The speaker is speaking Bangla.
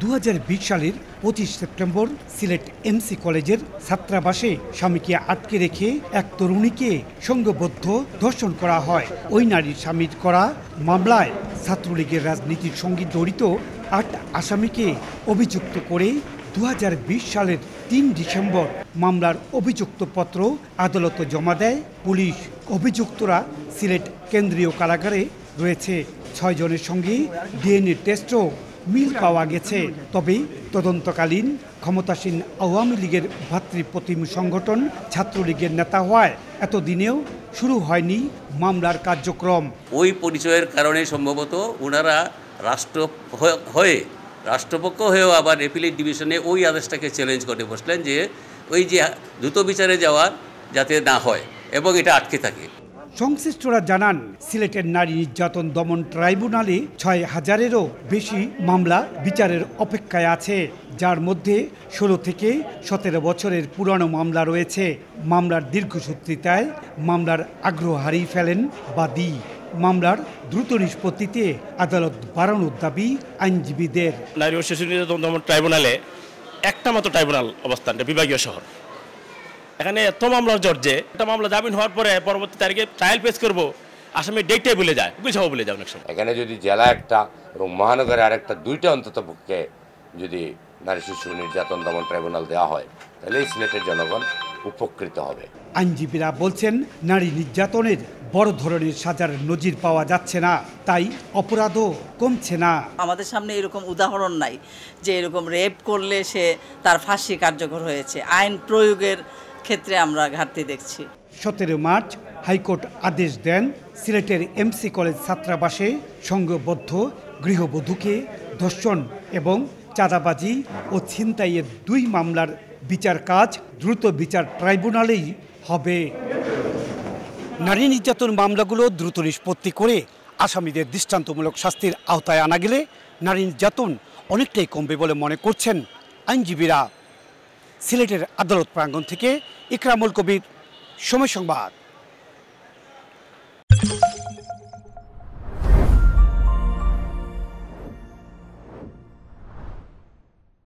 2020 সালের 25 সেপ্টেম্বর সিলেট এমসি কলেজের ছাত্রাবাসে স্বামীকে আটকে রেখে এক তরুণীকে সংঘবদ্ধ ধর্ষণ করা হয়। ওই নারীর স্বামীর করা মামলায় ছাত্রলীগের রাজনীতির সঙ্গে জড়িত 8 আসামিকে অভিযুক্ত করে 2020 সালের 3 ডিসেম্বর মামলার অভিযুক্তপত্র আদালতে জমা দেয় পুলিশ। অভিযুক্তরা সিলেট কেন্দ্রীয় কারাগারে রয়েছে। 6 জনের সঙ্গে ডিএনএ টেস্টও মিল পাওয়া গেছে। তবে তদন্তকালীন ক্ষমতাসীন আওয়ামী লীগের ভাতৃপ্রতিম সংগঠন ছাত্রলীগের নেতা হওয়ায় এতদিনেও শুরু হয়নি মামলার কার্যক্রম। ওই পরিচয়ের কারণে সম্ভবত ওনারা রাষ্ট্রপক্ষ হয়েও আবার অ্যাপিলেট ডিভিশনে ওই আদেশটাকে চ্যালেঞ্জ করে বসলেন যে ওই যে দ্রুত বিচারে যাওয়ার যাতে না হয় এবং এটা আটকে থাকে। সংশ্লিষ্টরা জানান, সিলেটের নারী নির্যাতন দমন ট্রাইব্যুনালে 6000-এরও বেশি মামলা বিচারের অপেক্ষায় আছে, যার মধ্যে 16 থেকে 17 বছরের পুরানো মামলা রয়েছে। মামলার দীর্ঘসূত্রিতায় মামলার আগ্রহ হারিয়ে ফেলেন বাদী। মামলার দ্রুত নিষ্পত্তিতে আদালত বাড়ানোর দাবি আইনজীবীদের। নারী ও শিশু নির্যাতন দমন ট্রাইব্যুনালে একটা মাত্র ট্রাইব্যুনাল অবস্থানটা বিভাগীয় শহর। এখানে এত মামলার জর্জে একটা মামলা জামিন হওয়ার পরে পরবর্তী তারিখে ট্রায়াল পেশ করব, আসামি ডেটটাই ভুলে যায়, উকিল সাহেব ভুলে যায় অনেক সময়। এখানে যদি জেলা একটা এবং মহানগরে আরেকটা, দুইটা অন্তত পক্ষে যদি নারী শিশু নির্যাতন দমন ট্রাইব্যুনাল দেওয়া হয় তাহলে সিলেটের জনগণ উপকৃত হবে। আইনজীবীরা বলছেন, নারী নির্যাতনের বড় ধরনের সাজার নজির পাওয়া যাচ্ছে না, তাই অপরাধও কমছে না। আমাদের সামনে এরকম উদাহরণ নাই যে এরকম রেপ করলে সে তার ফাঁসি কার্যকর হয়েছে। আইন প্রয়োগের ক্ষেত্রে আমরা ঘাটতি দেখছি। 17 মার্চ হাইকোর্ট আদেশ দেন সিলেটের এমসি কলেজ ছাত্রাবাসে সংঘবদ্ধ গৃহবধূকে ধর্ষণ এবং চাঁদাবাজি ও ছিনতাইয়ের 2 মামলার বিচার কাজ দ্রুত বিচার ট্রাইব্যুনালেই হবে। নারী নির্যাতন মামলাগুলো দ্রুত নিষ্পত্তি করে আসামিদের দৃষ্টান্তমূলক শাস্তির আওতায় আনা গেলে নারী নির্যাতন অনেকটাই কমবে বলে মনে করছেন আইনজীবীরা। সিলেটের আদালত প্রাঙ্গণ থেকে ইকরামুল কবির, সময় সংবাদ।